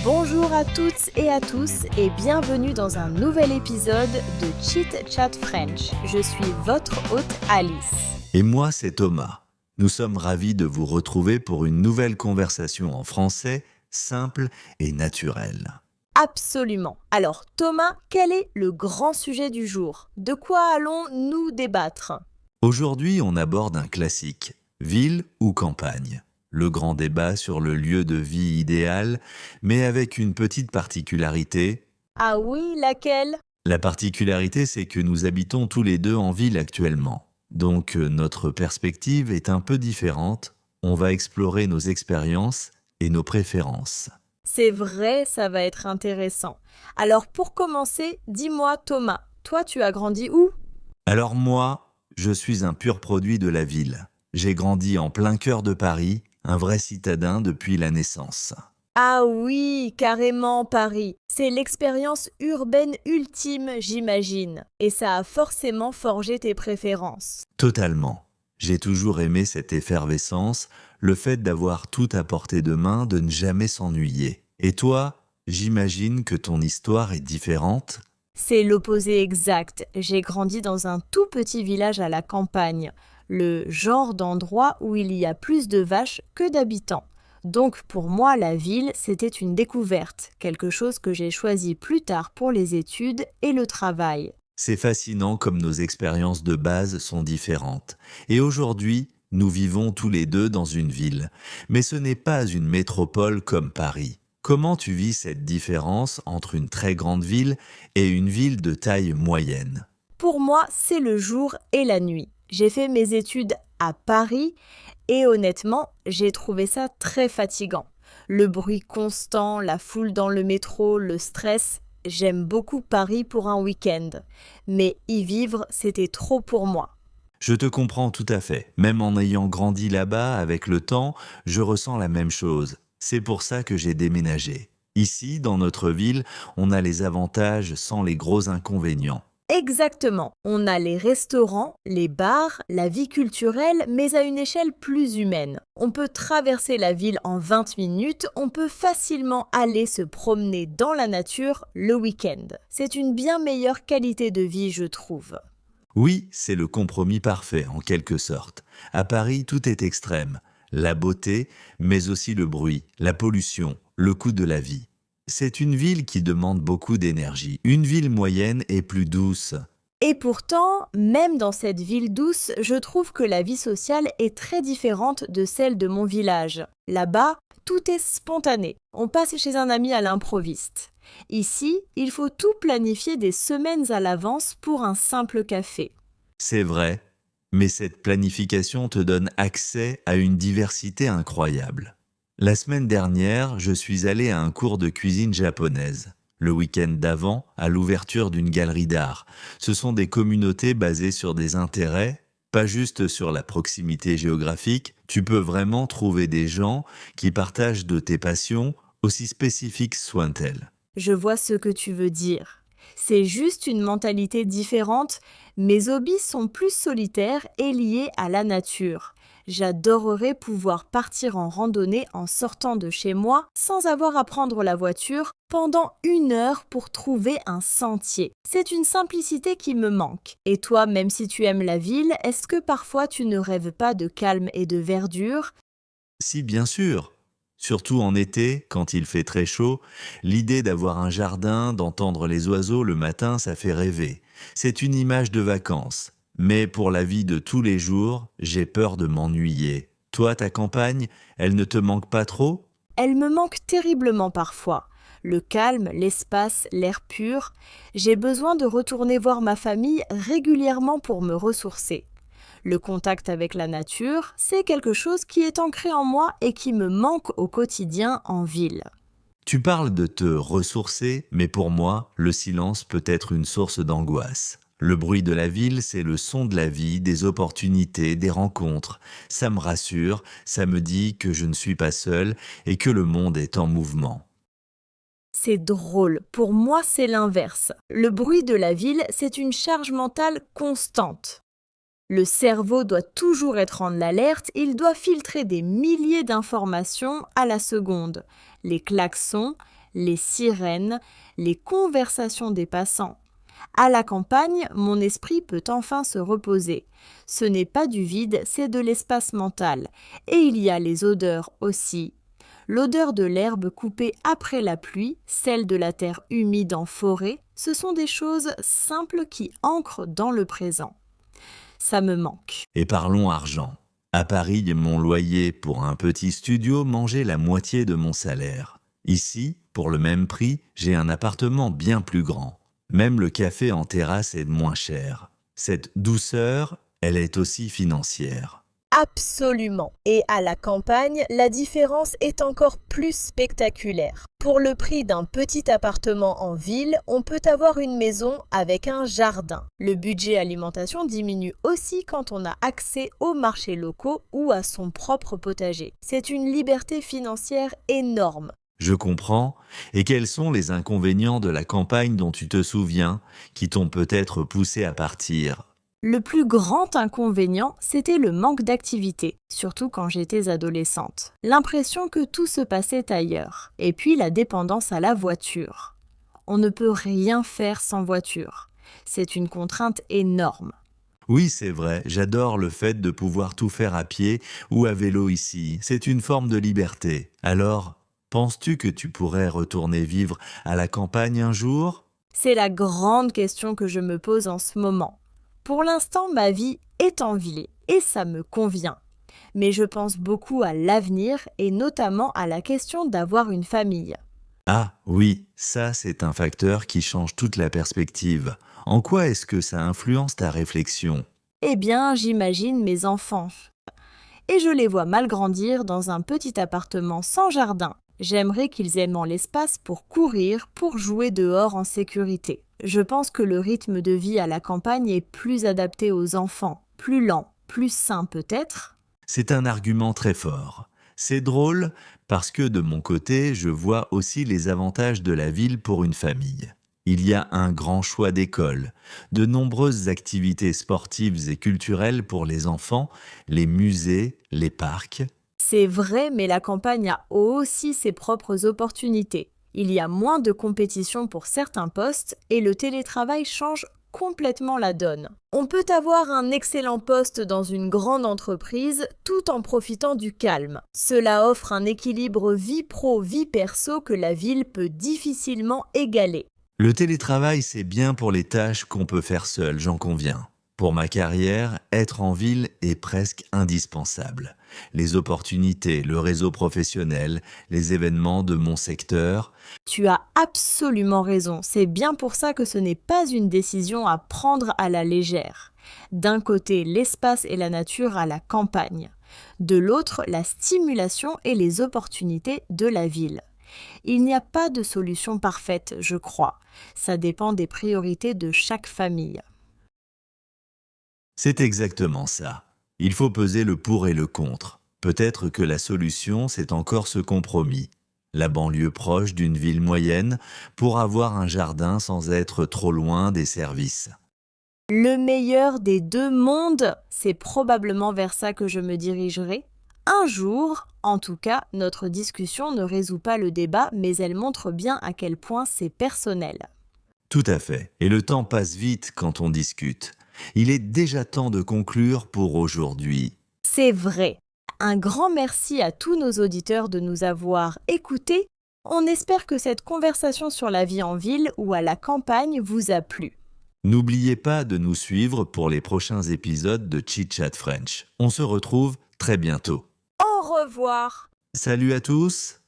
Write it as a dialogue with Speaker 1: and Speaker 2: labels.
Speaker 1: Bonjour à toutes et à tous et bienvenue dans un nouvel épisode de Chit Chat French. Je suis votre hôte Alice.
Speaker 2: Et moi, c'est Thomas. Nous sommes ravis de vous retrouver pour une nouvelle conversation en français, simple et naturelle.
Speaker 1: Absolument. Alors Thomas, quel est le grand sujet du jour? De quoi allons-nous débattre?
Speaker 2: Aujourd'hui, on aborde un classique, ville ou campagne. Le grand débat sur le lieu de vie idéal, mais avec une petite particularité.
Speaker 1: Ah oui, laquelle?
Speaker 2: La particularité, c'est que nous habitons tous les deux en ville actuellement. Donc notre perspective est un peu différente. On va explorer nos expériences et nos préférences.
Speaker 1: C'est vrai, ça va être intéressant. Alors pour commencer, dis-moi Thomas, toi tu as grandi où?
Speaker 2: Alors moi, je suis un pur produit de la ville. J'ai grandi en plein cœur de Paris, un vrai citadin depuis la naissance.
Speaker 1: Ah oui, carrément Paris. C'est l'expérience urbaine ultime, j'imagine. Et ça a forcément forgé tes préférences.
Speaker 2: Totalement. J'ai toujours aimé cette effervescence, le fait d'avoir tout à portée de main, de ne jamais s'ennuyer. Et toi, j'imagine que ton histoire est différente?
Speaker 1: C'est l'opposé exact. J'ai grandi dans un tout petit village à la campagne, le genre d'endroit où il y a plus de vaches que d'habitants. Donc pour moi, la ville, c'était une découverte, quelque chose que j'ai choisi plus tard pour les études et le travail.
Speaker 2: C'est fascinant comme nos expériences de base sont différentes. Et aujourd'hui, nous vivons tous les deux dans une ville. Mais ce n'est pas une métropole comme Paris. Comment tu vis cette différence entre une très grande ville et une ville de taille moyenne?
Speaker 1: Pour moi, c'est le jour et la nuit. J'ai fait mes études à Paris et honnêtement, j'ai trouvé ça très fatigant. Le bruit constant, la foule dans le métro, le stress. J'aime beaucoup Paris pour un week-end. Mais y vivre, c'était trop pour moi.
Speaker 2: Je te comprends tout à fait. Même en ayant grandi là-bas, avec le temps, je ressens la même chose. C'est pour ça que j'ai déménagé. Ici, dans notre ville, on a les avantages sans les gros inconvénients.
Speaker 1: Exactement. On a les restaurants, les bars, la vie culturelle, mais à une échelle plus humaine. On peut traverser la ville en 20 minutes, on peut facilement aller se promener dans la nature le week-end. C'est une bien meilleure qualité de vie, je trouve.
Speaker 2: Oui, c'est le compromis parfait, en quelque sorte. À Paris, tout est extrême. La beauté, mais aussi le bruit, la pollution, le coût de la vie. C'est une ville qui demande beaucoup d'énergie. Une ville moyenne est plus douce.
Speaker 1: Et pourtant, même dans cette ville douce, je trouve que la vie sociale est très différente de celle de mon village. Là-bas, tout est spontané. On passe chez un ami à l'improviste. Ici, il faut tout planifier des semaines à l'avance pour un simple café.
Speaker 2: C'est vrai, mais cette planification te donne accès à une diversité incroyable. La semaine dernière, je suis allé à un cours de cuisine japonaise. Le week-end d'avant, à l'ouverture d'une galerie d'art. Ce sont des communautés basées sur des intérêts, pas juste sur la proximité géographique. Tu peux vraiment trouver des gens qui partagent de tes passions, aussi spécifiques soient-elles.
Speaker 1: Je vois ce que tu veux dire. C'est juste une mentalité différente. Mes hobbies sont plus solitaires et liés à la nature. J'adorerais pouvoir partir en randonnée en sortant de chez moi sans avoir à prendre la voiture pendant 1 heure pour trouver un sentier. C'est une simplicité qui me manque. Et toi, même si tu aimes la ville, est-ce que parfois tu ne rêves pas de calme et de verdure?
Speaker 2: Si, bien sûr. Surtout en été, quand il fait très chaud, l'idée d'avoir un jardin, d'entendre les oiseaux le matin, ça fait rêver. C'est une image de vacances. Mais pour la vie de tous les jours, j'ai peur de m'ennuyer. Toi, ta campagne, elle ne te manque pas trop?
Speaker 1: Elle me manque terriblement parfois. Le calme, l'espace, l'air pur. J'ai besoin de retourner voir ma famille régulièrement pour me ressourcer. Le contact avec la nature, c'est quelque chose qui est ancré en moi et qui me manque au quotidien en ville.
Speaker 2: Tu parles de te ressourcer, mais pour moi, le silence peut être une source d'angoisse. Le bruit de la ville, c'est le son de la vie, des opportunités, des rencontres. Ça me rassure, ça me dit que je ne suis pas seul et que le monde est en mouvement.
Speaker 1: C'est drôle, pour moi c'est l'inverse. Le bruit de la ville, c'est une charge mentale constante. Le cerveau doit toujours être en alerte, il doit filtrer des milliers d'informations à la seconde. Les klaxons, les sirènes, les conversations des passants. À la campagne, mon esprit peut enfin se reposer. Ce n'est pas du vide, c'est de l'espace mental. Et il y a les odeurs aussi. L'odeur de l'herbe coupée après la pluie, celle de la terre humide en forêt, ce sont des choses simples qui ancrent dans le présent. Ça me manque.
Speaker 2: Et parlons argent. À Paris, mon loyer pour un petit studio mangeait la moitié de mon salaire. Ici, pour le même prix, j'ai un appartement bien plus grand. Même le café en terrasse est moins cher. Cette douceur, elle est aussi financière.
Speaker 1: Absolument. Et à la campagne, la différence est encore plus spectaculaire. Pour le prix d'un petit appartement en ville, on peut avoir une maison avec un jardin. Le budget alimentation diminue aussi quand on a accès aux marchés locaux ou à son propre potager. C'est une liberté financière énorme.
Speaker 2: Je comprends. Et quels sont les inconvénients de la campagne dont tu te souviens, qui t'ont peut-être poussé à partir ?
Speaker 1: Le plus grand inconvénient, c'était le manque d'activité, surtout quand j'étais adolescente. L'impression que tout se passait ailleurs. Et puis la dépendance à la voiture. On ne peut rien faire sans voiture. C'est une contrainte énorme.
Speaker 2: Oui, c'est vrai, j'adore le fait de pouvoir tout faire à pied ou à vélo ici. C'est une forme de liberté. Alors, penses-tu que tu pourrais retourner vivre à la campagne un jour ?
Speaker 1: C'est la grande question que je me pose en ce moment. Pour l'instant, ma vie est en ville et ça me convient. Mais je pense beaucoup à l'avenir et notamment à la question d'avoir une famille.
Speaker 2: Ah oui, ça c'est un facteur qui change toute la perspective. En quoi est-ce que ça influence ta réflexion ?
Speaker 1: Eh bien, j'imagine mes enfants. Et je les vois mal grandir dans un petit appartement sans jardin. J'aimerais qu'ils aient l'espace pour courir, pour jouer dehors en sécurité. Je pense que le rythme de vie à la campagne est plus adapté aux enfants, plus lent, plus sain peut-être.
Speaker 2: C'est un argument très fort. C'est drôle parce que de mon côté, je vois aussi les avantages de la ville pour une famille. Il y a un grand choix d'écoles, de nombreuses activités sportives et culturelles pour les enfants, les musées, les parcs.
Speaker 1: C'est vrai, mais la campagne a aussi ses propres opportunités. Il y a moins de compétition pour certains postes et le télétravail change complètement la donne. On peut avoir un excellent poste dans une grande entreprise tout en profitant du calme. Cela offre un équilibre vie pro-vie perso que la ville peut difficilement égaler.
Speaker 2: Le télétravail, c'est bien pour les tâches qu'on peut faire seul, j'en conviens. Pour ma carrière, être en ville est presque indispensable. Les opportunités, le réseau professionnel, les événements de mon secteur.
Speaker 1: Tu as absolument raison, c'est bien pour ça que ce n'est pas une décision à prendre à la légère. D'un côté, l'espace et la nature à la campagne. De l'autre, la stimulation et les opportunités de la ville. Il n'y a pas de solution parfaite, je crois. Ça dépend des priorités de chaque famille.
Speaker 2: C'est exactement ça. Il faut peser le pour et le contre. Peut-être que la solution, c'est encore ce compromis. La banlieue proche d'une ville moyenne pour avoir un jardin sans être trop loin des services.
Speaker 1: Le meilleur des deux mondes, c'est probablement vers ça que je me dirigerai. Un jour, en tout cas, notre discussion ne résout pas le débat, mais elle montre bien à quel point c'est personnel.
Speaker 2: Tout à fait. Et le temps passe vite quand on discute. Il est déjà temps de conclure pour aujourd'hui.
Speaker 1: C'est vrai. Un grand merci à tous nos auditeurs de nous avoir écoutés. On espère que cette conversation sur la vie en ville ou à la campagne vous a plu.
Speaker 2: N'oubliez pas de nous suivre pour les prochains épisodes de Chit Chat French. On se retrouve très bientôt.
Speaker 1: Au revoir.
Speaker 2: Salut à tous!